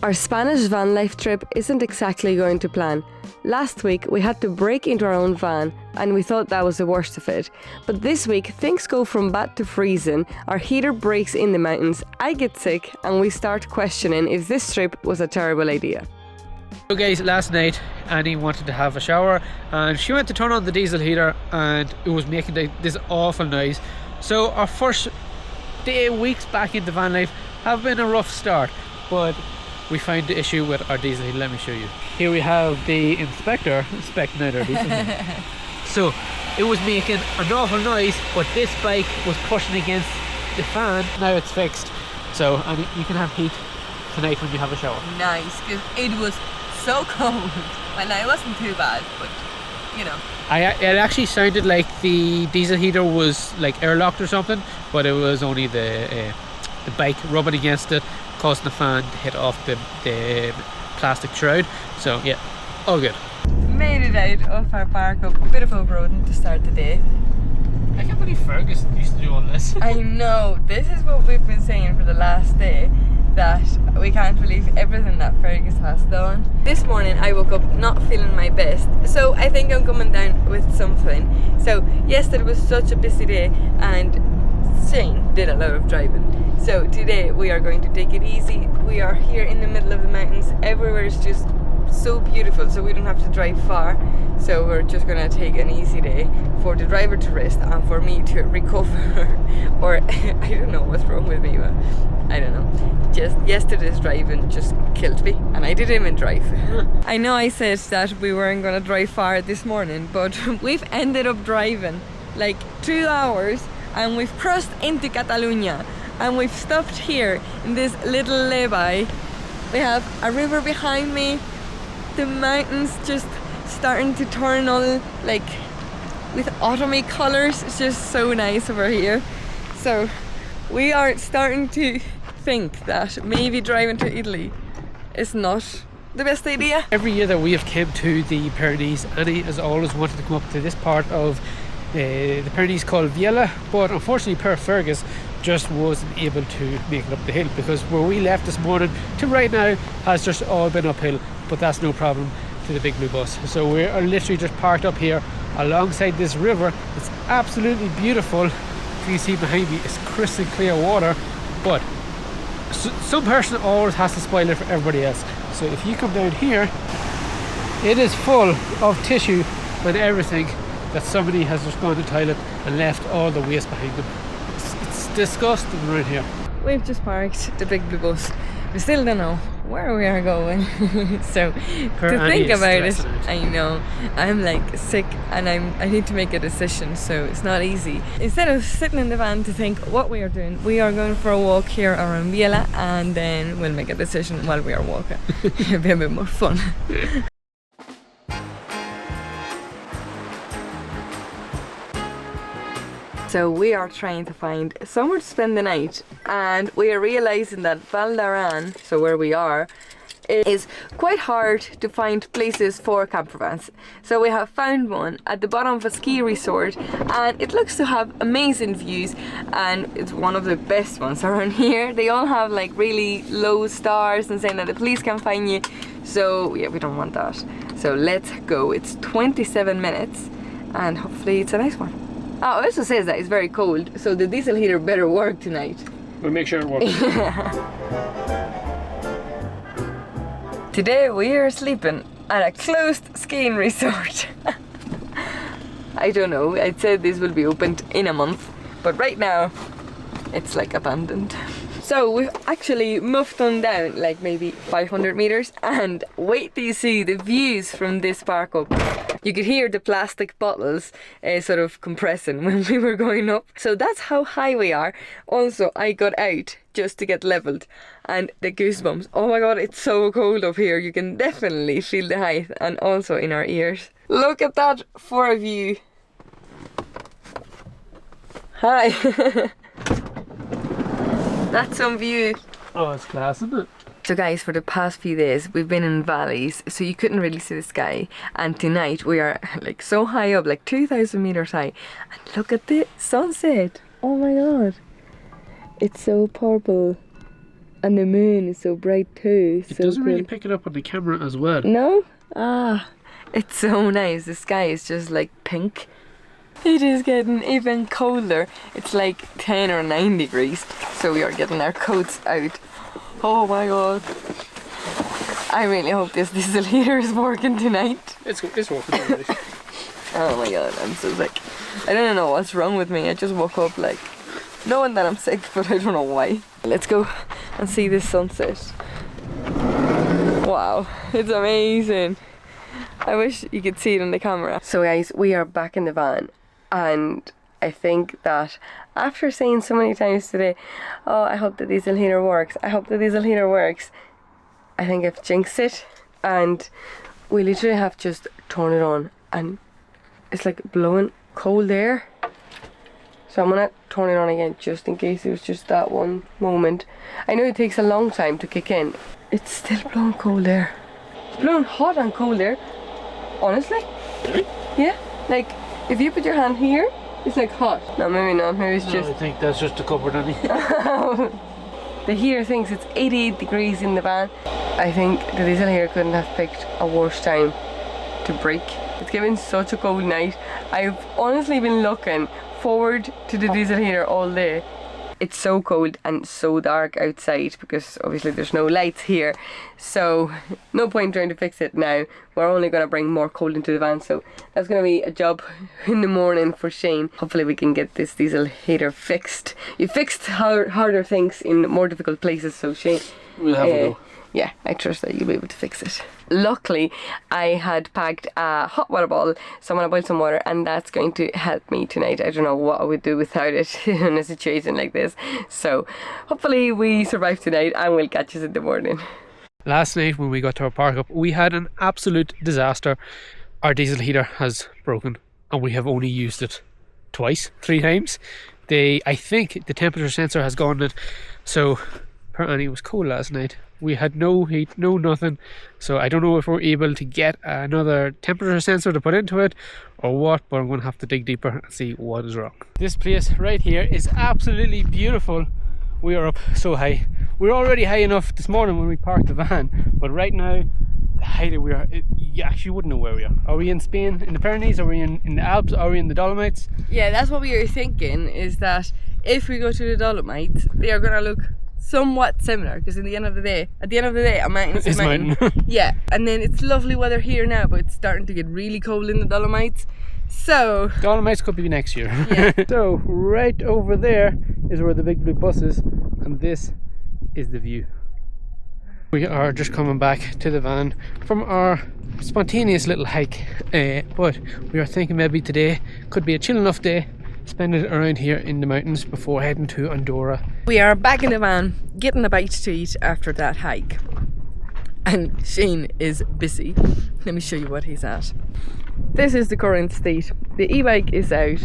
Our Spanish van life trip isn't exactly going to plan. Last week we had to break into our own van and we thought that was the worst of it. But this week things go from bad to freezing, our heater breaks in the mountains, I get sick and we start questioning if this trip was a terrible idea. So guys, last night Annie wanted to have a shower and she went to turn on the diesel heater and it was making this awful noise. So our first weeks back into van life have been a rough start, but we found the issue with our diesel heater. Let me show you. Here we have the inspector inspecting out our diesel heater. So it was making an awful noise, but this bike was pushing against the fan. Now it's fixed, so Annie, you can have heat tonight when you have a shower. Nice, because it was so cold. Well, no, it wasn't too bad, but you know. It actually sounded like the diesel heater was like airlocked or something, but it was only the bike rubbing against it, causing the fan to hit off the plastic shroud. So yeah, all good. Made it out of our park up, a bit of overroading to start the day. I can't believe Fergus used to do all this. I know, this is what we've been saying for the last day, that we can't believe everything that Fergus has done. This morning I woke up not feeling my best, so I think I'm coming down with something. So yesterday was such a busy day and Shane did a lot of driving. So today we are going to take it easy. We are here in the middle of the mountains. Everywhere is just so beautiful, so we don't have to drive far. So we're just gonna take an easy day for the driver to rest and for me to recover. Or I don't know what's wrong with me, but I don't know. Just yesterday's driving just killed me and I didn't even drive. I know I said that we weren't gonna drive far this morning, but we've ended up driving like 2 hours and we've crossed into Catalonia and we've stopped here in this little 𝗦𝗣𝗣𝗢𝗥𝗧. We have a river behind me, the mountains just starting to turn all like with autumny colors. It's just so nice over here. So we are starting to think that maybe driving to Italy is not the best idea. Every year that we have come to the Pyrenees, Annie has always wanted to come up to this part of the Pyrenees called Vielha, but unfortunately poor Fergus just wasn't able to make it up the hill, because where we left this morning to right now has just all been uphill, but that's no problem to the big blue bus. So we are literally just parked up here alongside this river. It's absolutely beautiful. If you see behind me, it's crystal clear water, but some person always has to spoil it for everybody else. So if you come down here, it is full of tissue and everything that somebody has just gone to the toilet and left all the waste behind them. It's disgusting right here. We've just parked the big blue bus. We still don't know where we are going. So to think about it, I know I'm like sick and I need to make a decision, so it's not easy. Instead of sitting in the van to think what we are doing, we are going for a walk here around Vielha and then we'll make a decision while we are walking. It'll be a bit more fun. So we are trying to find somewhere to spend the night, and we are realizing that 𝗦𝗪𝗏𝗏, so where we are, it is quite hard to find places for campervans. So we have found one at the bottom of a ski resort and it looks to have amazing views and it's one of the best ones around here. They all have like really low stars and saying that the police can find you. So yeah, we don't want that. So let's go. It's 27 minutes and hopefully it's a nice one. Oh, it also says that it's very cold, so the diesel heater better work tonight. We'll make sure it works. Today we are sleeping at a closed skiing resort. I don't know, I said this will be opened in a month, but right now it's like abandoned. So we've actually moved on down like maybe 500 meters and wait till you see the views from this park up. You could hear the plastic bottles sort of compressing when we were going up. So that's how high we are. Also, I got out just to get leveled and the goosebumps. Oh my god, it's so cold up here. You can definitely feel the height and also in our ears. Look at that for a view. Hi. That's some view. Oh, it's class, isn't it? So guys, for the past few days we've been in valleys, so you couldn't really see the sky, and tonight we are like so high up, like 2,000 meters high, and look at the sunset. Oh my god, it's so purple And the moon is so bright too. It so doesn't really cool. pick it up on the camera as well. No? Ah, it's so nice. The sky is just like pink. It is getting even colder. It's like 10 or 9 degrees. So we are getting our coats out. Oh my god. I really hope this diesel heater is working tonight. It's working already. Oh my god, I'm so sick. I don't know what's wrong with me. I just woke up like knowing that I'm sick, but I don't know why. Let's go and see this sunset. Wow, it's amazing. I wish you could see it on the camera. So guys, we are back in the van, and I think that after saying so many times today, oh, I hope the diesel heater works, I hope the diesel heater works, I think I've jinxed it, and we literally have just turned it on and it's like blowing cold air. So I'm gonna turn it on again just in case it was just that one moment. I know it takes a long time to kick in. It's still blowing cold air. It's blowing hot and cold air. Honestly? Really? Yeah. Like if you put your hand here, it's like hot. No, maybe not. Maybe it's just. I think that's just a cupboard, Annie. The heater thinks it's 88 degrees in the van. I think the diesel heater couldn't have picked a worse time to break. It's given such a cold night. I've honestly been looking forward to the diesel heater all day. It's so cold and so dark outside because obviously there's no lights here, so no point trying to fix it now. We're only going to bring more cold into the van, so that's going to be a job in the morning for Shane. Hopefully we can get this diesel heater fixed. You fixed harder things in more difficult places, so Shane, We'll have a go. yeah, I trust that you'll be able to fix it. Luckily, I had packed a hot water bottle, so I'm going to boil some water, and that's going to help me tonight. I don't know what I would do without it in a situation like this. So hopefully we survive tonight and we'll catch us in the morning. Last night when we got to our park up, we had an absolute disaster. Our diesel heater has broken and we have only used it twice, 3 times. I think the temperature sensor has gone in, so apparently it was cold last night. We had no heat, no nothing, so I don't know if we're able to get another temperature sensor to put into it or what, but I'm going to have to dig deeper and see what is wrong. This place right here is absolutely beautiful. We are up so high. We were already high enough this morning when we parked the van, but right now, the height that we are, you actually wouldn't know where we are. Are we in Spain, in the Pyrenees? Are we in the Alps? Are we in the Dolomites? Yeah, that's what we were thinking, is that if we go to the Dolomites, they are going to look somewhat similar, because at the end of the day, a mountain is a mountain. Yeah, and then it's lovely weather here now, but it's starting to get really cold in the Dolomites. So Dolomites could be next year. Yeah. So right over there is where the big blue bus is, and this is the view. We are just coming back to the van from our spontaneous little hike, but we are thinking maybe today could be a chill enough day, spend it around here in the mountains before heading to Andorra. we are back in the van, getting a bite to eat after that hike, and Shane is busy. Let me show you what he's at. This is the current state. The e-bike is out.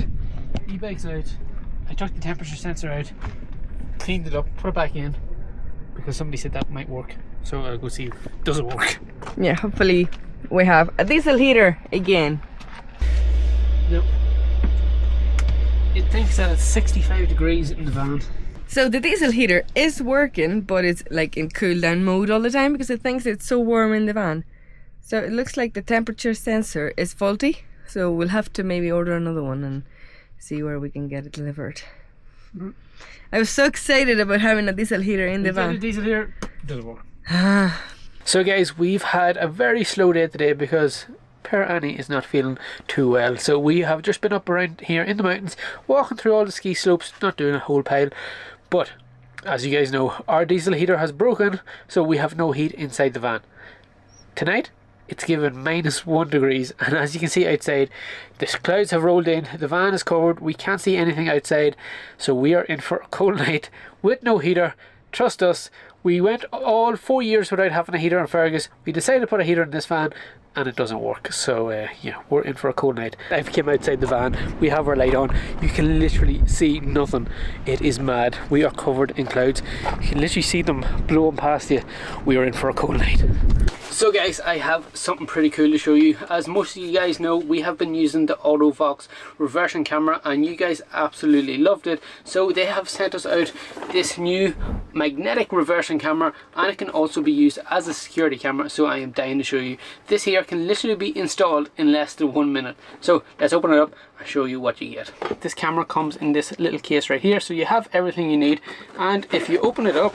E-bike's out. I took the temperature sensor out, cleaned it up, put it back in, because somebody said that might work. So I'll go see if it doesn't work. Yeah, hopefully we have a diesel heater again. Nope. It thinks that it's 65 degrees in the van. So the diesel heater is working, but it's like in cool down mode all the time because it thinks it's so warm in the van. So it looks like the temperature sensor is faulty, so we'll have to maybe order another one and see where we can get it delivered. I was so excited about having a diesel heater in the van. The diesel heater doesn't work. So guys, we've had a very slow day today because poor Annie is not feeling too well. So we have just been up around here in the mountains, walking through all the ski slopes, not doing a whole pile. But as you guys know, our diesel heater has broken, so we have no heat inside the van. Tonight, it's given -1 degrees, and as you can see outside, the clouds have rolled in, the van is covered, we can't see anything outside, so we are in for a cold night with no heater. Trust us, we went all 4 years without having a heater in Fergus. We decided to put a heater in this van and it doesn't work, so yeah, we're in for a cold night. I've came outside the van, we have our light on, you can literally see nothing. It is mad, we are covered in clouds, you can literally see them blowing past you. We are in for a cold night. So guys, I have something pretty cool to show you. As most of you guys know, we have been using the 𝗦𝗏𝗧𝗘𝗥𝗧 reversing camera and you guys absolutely loved it. So they have sent us out this new magnetic reversing camera, and it can also be used as a security camera. So I am dying to show you. This here can literally be installed in less than 1 minute. So let's open it up and show you what you get. This camera comes in this little case right here. So you have everything you need, and if you open it up,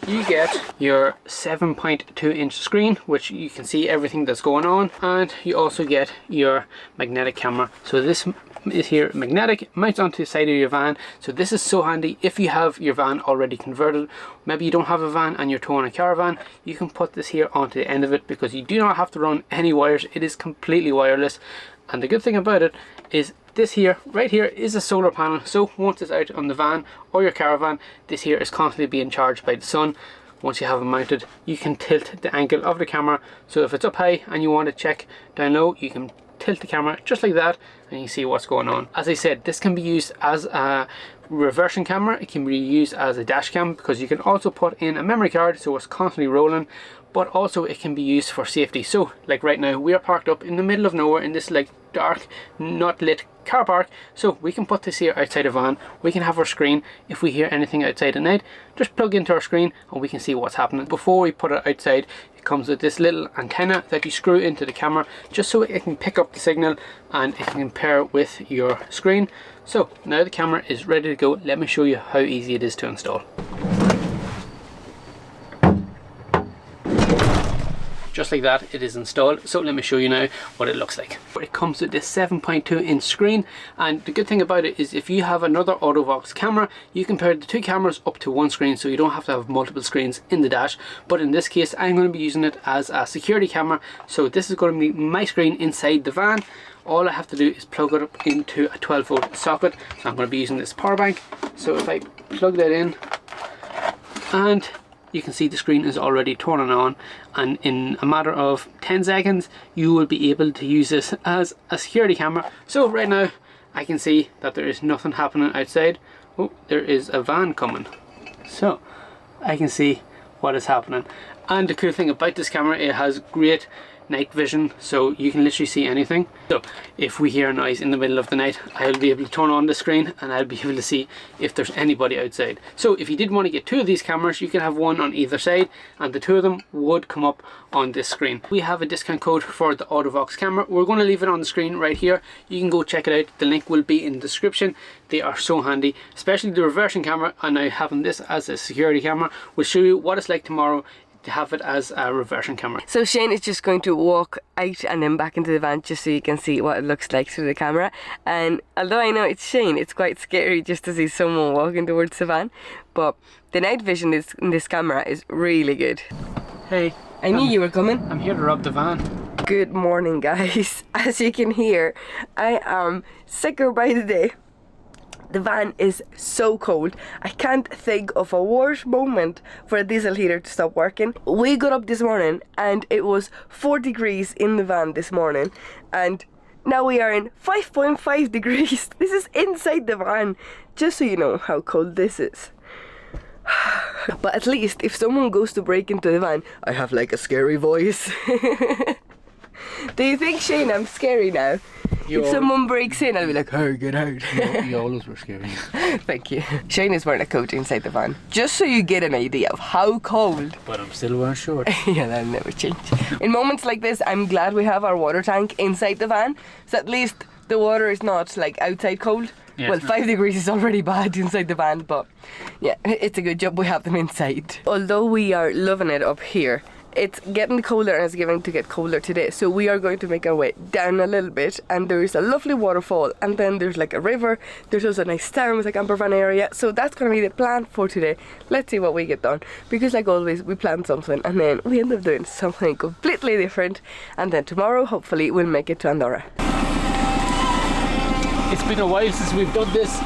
you get your 7.2 inch screen, which you can see everything that's going on, and you also get your magnetic camera. So this is here magnetic, mounts onto the side of your van. So this is so handy if you have your van already converted. Maybe you don't have a van and you're towing a caravan, you can put this here onto the end of it because you do not have to run any wires. It is completely wireless, and the good thing about it is this here, right here, is a solar panel. So once it's out on the van or your caravan, this here is constantly being charged by the sun. Once you have it mounted, you can tilt the angle of the camera. So if it's up high and you want to check down low, you can tilt the camera just like that and you see what's going on. As I said, this can be used as a reversing camera. It can be used as a dash cam because you can also put in a memory card so it's constantly rolling, but also it can be used for safety. So like right now, we are parked up in the middle of nowhere in this like dark, not lit car park. So we can put this here outside a van. We can have our screen. If we hear anything outside at night, just plug into our screen and we can see what's happening. Before we put it outside, it comes with this little antenna that you screw into the camera just so it can pick up the signal and it can pair with your screen. So now the camera is ready to go. Let me show you how easy it is to install. Just like that, it is installed. So let me show you now what it looks like. It comes with this 7.2 inch screen, and the good thing about it is if you have another 𝗦𝗏𝗧𝗘𝗥𝗧 camera, you can pair the two cameras up to one screen, so you don't have to have multiple screens in the dash. But in this case, I'm going to be using it as a security camera, so this is going to be my screen inside the van. All I have to do is plug it up into a 12-volt socket. So I'm going to be using this power bank. So if I plug that in, and you can see the screen is already turning on, and in a matter of 10 seconds you will be able to use this as a security camera. So right now I can see that there is nothing happening outside. Oh, there is a van coming, so I can see what is happening. And the cool thing about this camera, it has great night vision, so you can literally see anything. So if we hear a noise in the middle of the night, I'll be able to turn on the screen and I'll be able to see if there's anybody outside. So if you did want to get two of these cameras, you can have one on either side and the two of them would come up on this screen. We have a discount code for the 𝗦𝗏𝗧𝗘𝗥𝗧 camera. We're going to leave it on the screen right here. You can go check it out. The link will be in the description. They are so handy, especially the reversing camera, and now having this as a security camera will show you what it's like tomorrow to have it as a reversing camera. So Shane is just going to walk out and then back into the van just so you can see what it looks like through the camera. And although I know it's Shane, it's quite scary just to see someone walking towards the van. But the night vision in this camera is really good. Hey. I knew you were coming. I'm here to rob the van. Good morning, guys. As you can hear, I am sicker by the day. The van is so cold. I can't think of a worse moment for a diesel heater to stop working. We got up this morning and it was 4 degrees in the van this morning, and now we are in 5.5 degrees. This is inside the van, just so you know how cold this is. But at least if someone goes to break into the van, I have like a scary voice. Do you think, Shane, I'm scary now? If someone breaks in, I'll be like, hey, get out. You always were scary. Thank you. Shane is wearing a coat inside the van, just so you get an idea of how cold. But I'm still wearing shorts. Yeah, that'll never change. In moments like this, I'm glad we have our water tank inside the van, so at least the water is not like outside cold. Yeah, well, 5 degrees is already bad inside the van, but yeah, it's a good job we have them inside. Although we are loving it up here, it's getting colder and it's going to get colder today, so we are going to make our way down a little bit, and there's a lovely waterfall, and then there's like a river. There's also a nice town with a campervan area, so that's going to be the plan for today. Let's see what we get done, because like always we plan something and then we end up doing something completely different, and then tomorrow hopefully we'll make it to Andorra. It's been a while since we've done this.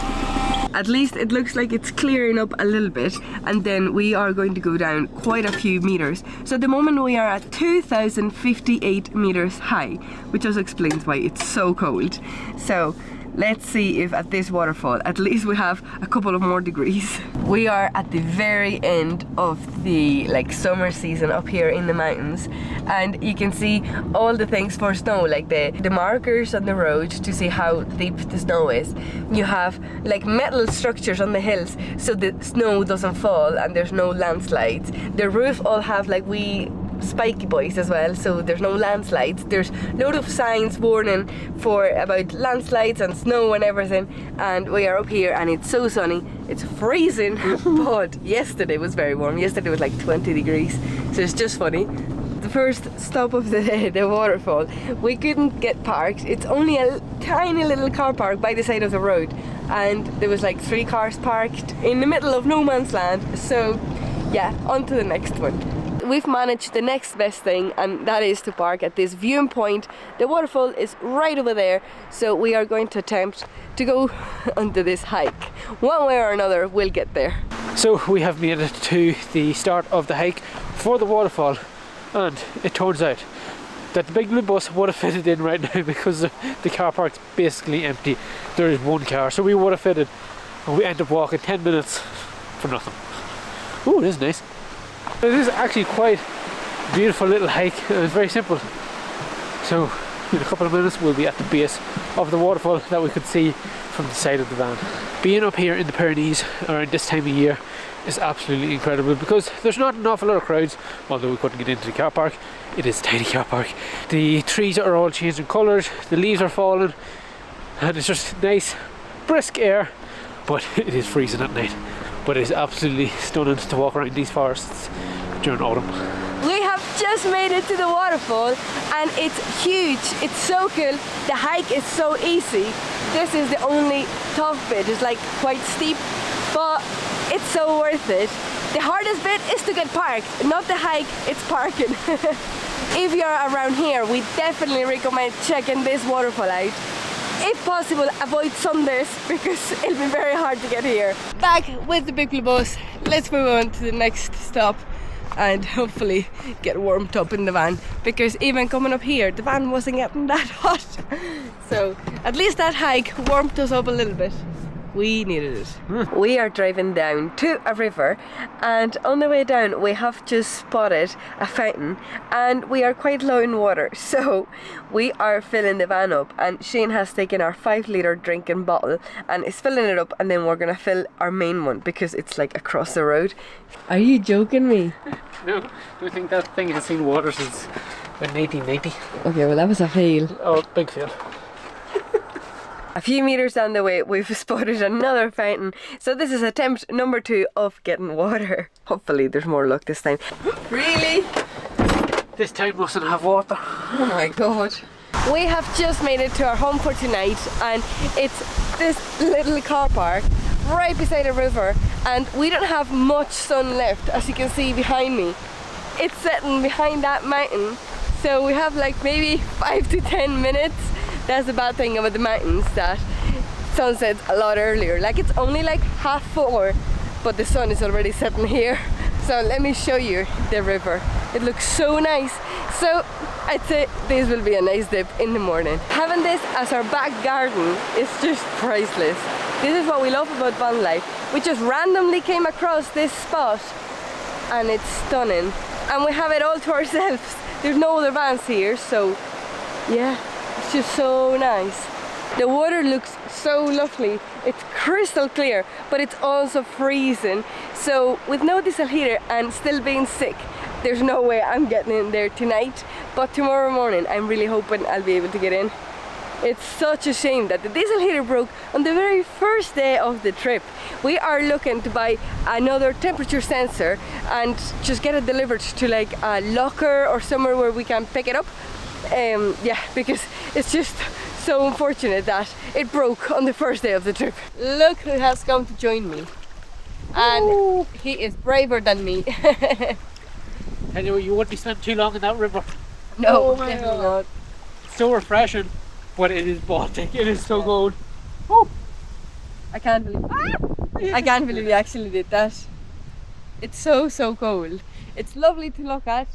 At least it looks like it's clearing up a little bit, and then we are going to go down quite a few meters. So at the moment we are at 2,058 meters high, which also explains why it's so cold. So Let's see if at this waterfall at least we have a couple of more degrees. We are at the very end of the like summer season up here in the mountains, and you can see all the things for snow, like the markers on the road to see how deep the snow is. You have like metal structures on the hills so the snow doesn't fall and there's no landslides. The roof all have like wee spiky boys as well, so there's no landslides. There's loads of signs warning for about landslides and snow and everything, and we are up here and it's so sunny. It's freezing but yesterday was very warm. Yesterday was like 20 degrees, so it's just funny. The first stop of the day, the waterfall, we couldn't get parked. It's only a tiny little car park by the side of the road, and there was like 3 cars parked in the middle of no man's land. So yeah, on to the next one. We've managed the next best thing, and that is to park at this viewing point. The waterfall is right over there, so we are going to attempt to go onto this hike. One way or another, we'll get there. So we have made it to the start of the hike for the waterfall, and it turns out that the big blue bus would have fitted in right now because the car park's basically empty. There is 1 car, so we would have fitted, and we end up walking 10 minutes for nothing. Ooh, this is nice. It is actually quite a beautiful little hike. It's very simple. So in a couple of minutes we'll be at the base of the waterfall that we could see from the side of the van. Being up here in the Pyrenees around this time of year is absolutely incredible because there's not an awful lot of crowds, although we couldn't get into the car park. It is a tiny car park. The trees are all changing colours, the leaves are falling, and it's just nice brisk air, but it is freezing at night. But it is absolutely stunning to walk around these forests during autumn. We have just made it to the waterfall, and it's huge. It's so cool. The hike is so easy. This is the only tough bit. It's like quite steep, but it's so worth it. The hardest bit is to get parked, not the hike, it's parking. If you're around here, we definitely recommend checking this waterfall out. If possible, avoid Sundays because it'll be very hard to get here. Back with the big blue bus, let's move on to the next stop and hopefully get warmed up in the van, because even coming up here, the van wasn't getting that hot. So at least that hike warmed us up a little bit. We needed it. We are driving down to a river, and on the way down we have just spotted a fountain, and we are quite low in water, so we are filling the van up, and Shane has taken our 5-litre drinking bottle and is filling it up, and then we're gonna fill our main one because it's like across the road. Are you joking me? No, I think that thing has seen water since about 1990. Okay, well that was a fail. Oh, big fail. A few meters down the way, we've spotted another fountain. So this is attempt number 2 of getting water. Hopefully there's more luck this time. Really? This town mustn't have water. Oh my god. We have just made it to our home for tonight, and it's this little car park right beside a river, and we don't have much sun left, as you can see behind me. It's setting behind that mountain, so we have like maybe 5 to 10 minutes. That's the bad thing about the mountains, that sun sets a lot earlier. Like it's only like 4:30, but the sun is already setting here. So let me show you the river. It looks so nice. So I'd say this will be a nice dip in the morning. Having this as our back garden is just priceless. This is what we love about van life. We just randomly came across this spot and it's stunning. And we have it all to ourselves. There's no other vans here, so yeah. It's just so nice. The water looks so lovely. It's crystal clear, but it's also freezing. So with no diesel heater and still being sick, there's no way I'm getting in there tonight. But tomorrow morning, I'm really hoping I'll be able to get in. It's such a shame that the diesel heater broke on the very first day of the trip. We are looking to buy another temperature sensor and just get it delivered to like a locker or somewhere where we can pick it up. Yeah, because it's just so unfortunate that it broke on the first day of the trip. Look who has come to join me, and ooh, he is braver than me. Tell you what, you wouldn't be spending too long in that river. No, oh definitely not. It's so refreshing, but it is Baltic. It is so cold. Oh, I can't believe I can't believe you actually did that. It's so cold. It's lovely to look at,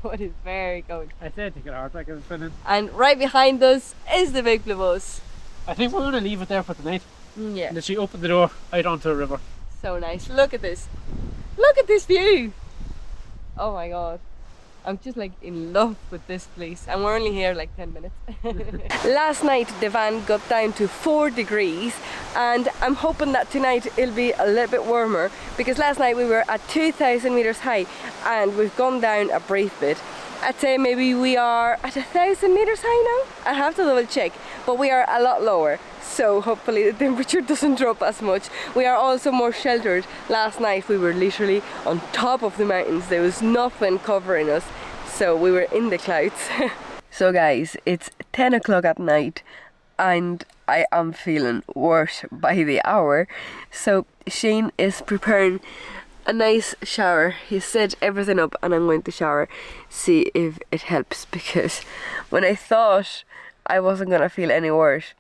but it's very cold. I said to get hard like I was spinning. And right behind us is the big blue bus. I think we're going to leave it there for tonight. Yeah. Literally open the door out onto the river. So nice. Look at this. Look at this view. Oh my god. I'm just like in love with this place, and we're only here like 10 minutes. Last night the van got down to 4 degrees, and I'm hoping that tonight it'll be a little bit warmer, because last night we were at 2,000 meters high and we've gone down a brief bit. I'd say maybe we are at 1,000 meters high now. I have to double check, but we are a lot lower, so hopefully the temperature doesn't drop as much. We are also more sheltered. Last night we were literally on top of the mountains. There was nothing covering us, so we were in the clouds. So guys, it's 10 o'clock at night and I am feeling worse by the hour. So Shane is preparing a nice shower. He set everything up and I'm going to shower, see if it helps, because when I thought I wasn't gonna feel any worse,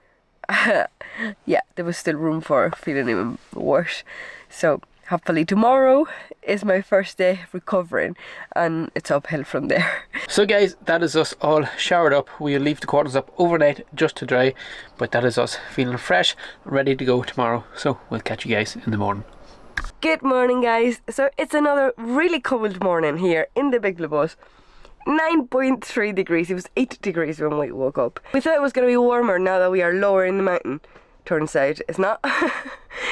yeah, there was still room for feeling even worse. So hopefully tomorrow is my first day recovering and it's uphill from there. So guys, that is us all showered up. We'll leave the quarters up overnight just to dry, but that is us feeling fresh, ready to go tomorrow. So we'll catch you guys in the morning. Good morning guys. So it's another really cold morning here in the 𝗦𝗪𝗣𝗧𝗘𝗥𝗦. 9.3 degrees. It was 8 degrees when we woke up. We thought it was going to be warmer now that we are lower in the mountain. Turns out it's not.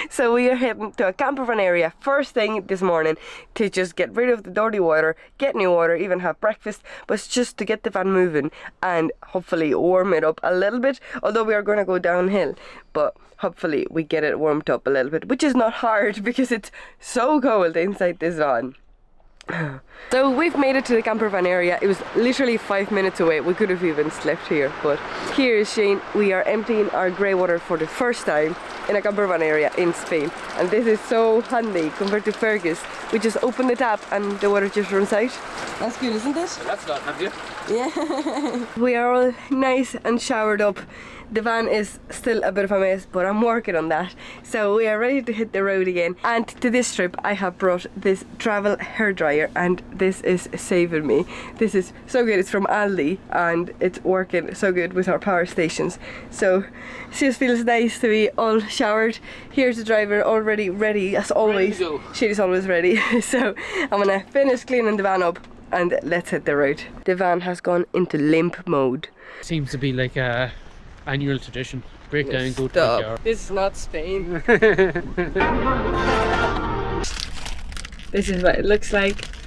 So we are heading to a campervan area first thing this morning to just get rid of the dirty water, get new water, even have breakfast, but it's just to get the van moving and hopefully warm it up a little bit, although we are going to go downhill, but hopefully we get it warmed up a little bit, which is not hard because it's so cold inside this van. So we've made it to the campervan area. It was literally 5 minutes away. We could have even slept here, but here is Shane. We are emptying our grey water for the first time in a campervan area in Spain, and this is so handy compared to Fergus. We just open the tap and the water just runs out. That's good, isn't it? That's not handy. Yeah. We are all nice and showered up. The van is still a bit of a mess, but I'm working on that. So we are ready to hit the road again. And to this trip I have brought this travel hairdryer, and this is saving me. This is so good. It's from Aldi and it's working so good with our power stations. So it just feels nice to be all showered. Here's the driver already ready as always. She is always ready. So I'm gonna finish cleaning the van up and let's hit the road. The van has gone into limp mode. Seems to be like a annual tradition. Break down, go to the car. This is not Spain. This is what it looks like.